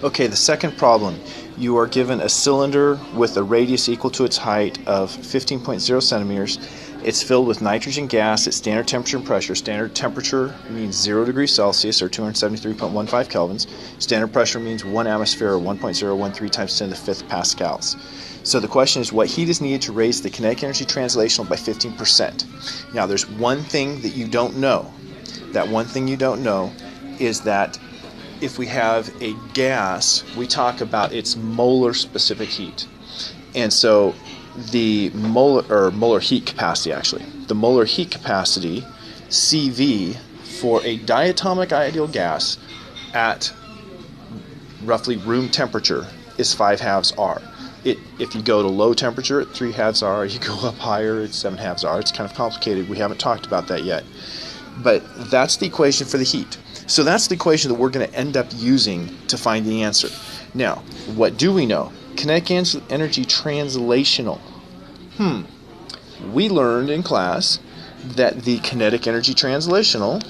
Okay, the second problem. You are given a cylinder with a radius equal to its height of 15.0 centimeters. It's filled with nitrogen gas at standard temperature and pressure. Standard temperature means 0 degrees Celsius or 273.15 kelvins. Standard pressure means 1 atmosphere or 1.013 times 10 to the 5th pascals. So the question is, what heat is needed to raise the kinetic energy translational by 15%? Now there's one thing that you don't know. That one thing you don't know is that if we have a gas, we talk about its molar specific heat. And so the molar heat capacity, actually, the molar heat capacity, CV, for a diatomic ideal gas at roughly room temperature is 5/2 R. If you go to low temperature at 3/2 R, you go up higher at 7/2 R. It's kind of complicated. We haven't talked about that yet. But that's the equation for the heat. So that's the equation that we're going to end up using to find the answer. Now, what do we know? Kinetic energy translational. We learned in class that the kinetic energy translational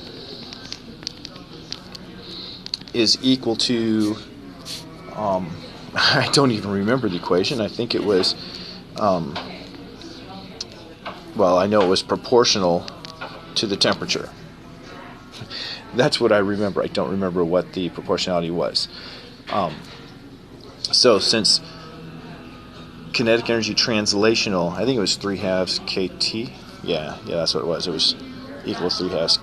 is equal to, I don't even remember the equation. I think it was, well, I know it was proportional to the temperature. That's what I remember. I don't remember what the proportionality was. So since kinetic energy translational, I think it was 3/2 kT. Yeah, that's what it was. It was equal to 3/2.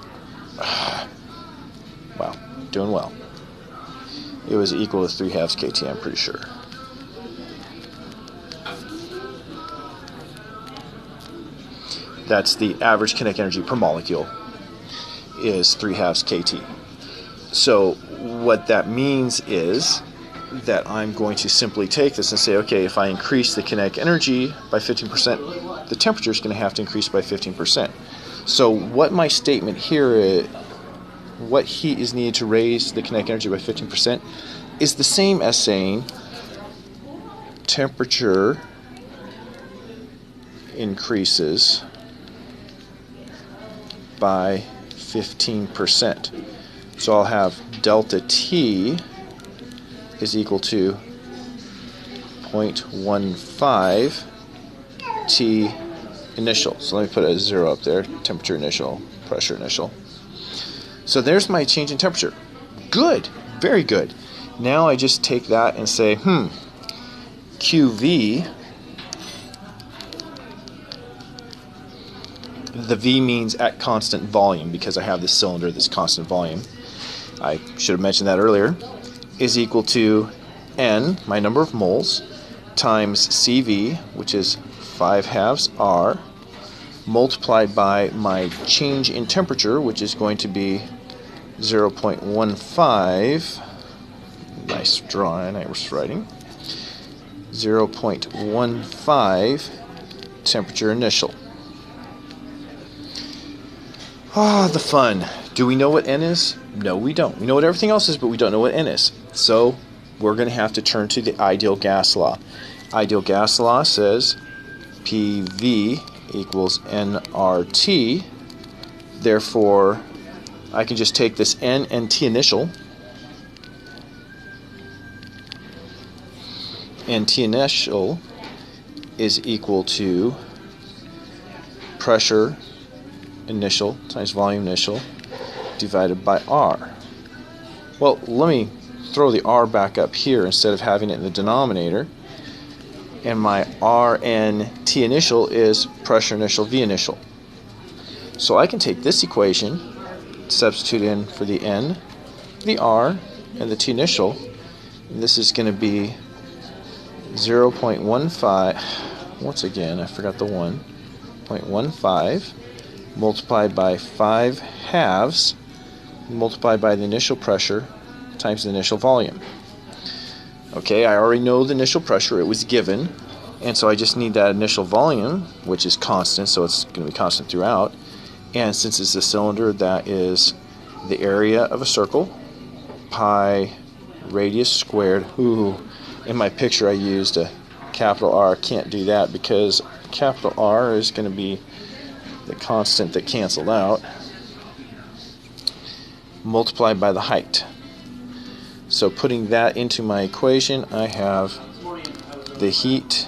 Wow, doing well. It was equal to 3/2 kT, I'm pretty sure. That's the average kinetic energy per molecule, is 3/2 kT. So what that means is that I'm going to simply take this and say, okay, if I increase the kinetic energy by 15%, the temperature is going to have to increase by 15%. So what my statement here is, what heat is needed to raise the kinetic energy by 15%, is the same as saying temperature increases by 15%. So I'll have delta T is equal to 0.15 T initial. So let me put a 0 up there. Temperature initial, pressure initial. So there's my change in temperature. Good, very good. Now I just take that and say, QV, the V means at constant volume because I have this cylinder that's constant volume. I should have mentioned that earlier. Is equal to N, my number of moles, times CV, which is 5/2 R, multiplied by my change in temperature, which is going to be 0.15. Nice drawing, I was writing. 0.15 temperature initial. The fun. Do we know what N is? No, we don't. We know what everything else is, but we don't know what N is. So we're going to have to turn to the ideal gas law. Ideal gas law says PV equals nRT. Therefore, I can just take this N and T initial. And T initial is equal to pressure initial times volume initial divided by R. Well, let me throw the R back up here instead of having it in the denominator. And my RNT initial is pressure initial V initial. So I can take this equation, substitute in for the N, the R, and the T initial, and this is going to be 0.15, once again, I forgot the 1.15, multiplied by 5/2 multiplied by the initial pressure times the initial volume. Okay, I already know the initial pressure, it was given, and so I just need that initial volume, which is constant, so it's going to be constant throughout. And since it's a cylinder, that is the area of a circle, pi radius squared. Ooh, in my picture I used a capital R. I can't do that because capital R is going to be the constant that canceled out, multiplied by the height. So putting that into my equation, I have the heat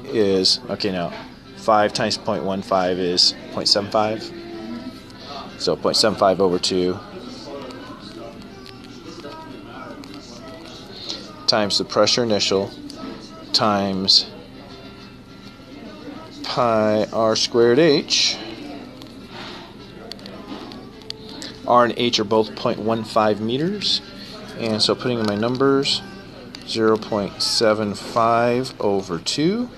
is, okay, now 5 times 0.15 is 0.75. So 0.75 over 2 times the pressure initial times pi r squared h. R and h are both 0.15 meters. And so putting in my numbers, 0.75 over 2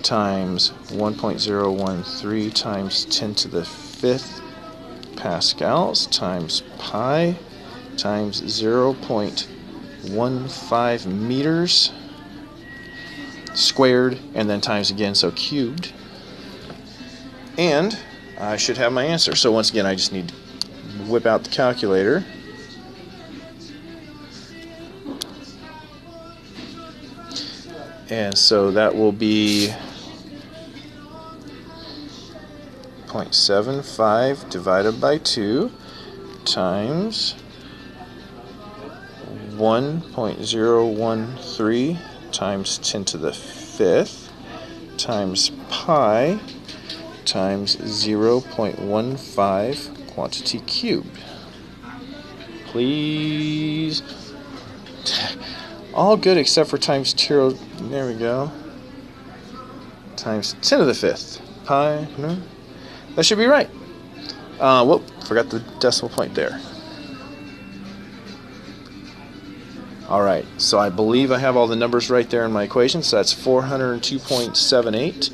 times 1.013 times 10 to the 5th pascals times pi times 0.15 meters squared, and then times again, so cubed. And I should have my answer. So once again, I just need to whip out the calculator. And so that will be 0.75 divided by 2 times 1.013 times 10 to the 5th times pi times 0.15 quantity cubed. Please. All good except for times 0. There we go. Times 10 to the 5th. Pi. No? That should be right. Whoop. Forgot the decimal point there. Alright. So I believe I have all the numbers right there in my equation. So that's 402.78.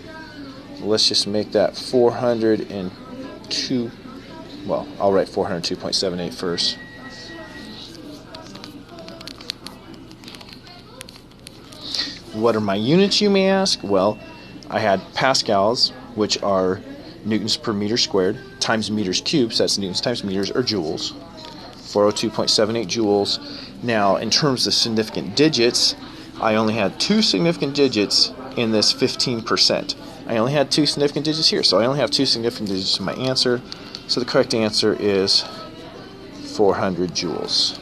Let's just make that 402. Well, I'll write 402.78 first. What are my units, you may ask? Well, I had pascals, which are newtons per meter squared, times meters cubed, so that's newtons times meters, or joules. 402.78 joules. Now, in terms of significant digits, I only had 2 significant digits in this 15%. I only had 2 significant digits here, so I only have 2 significant digits in my answer. So the correct answer is 400 joules.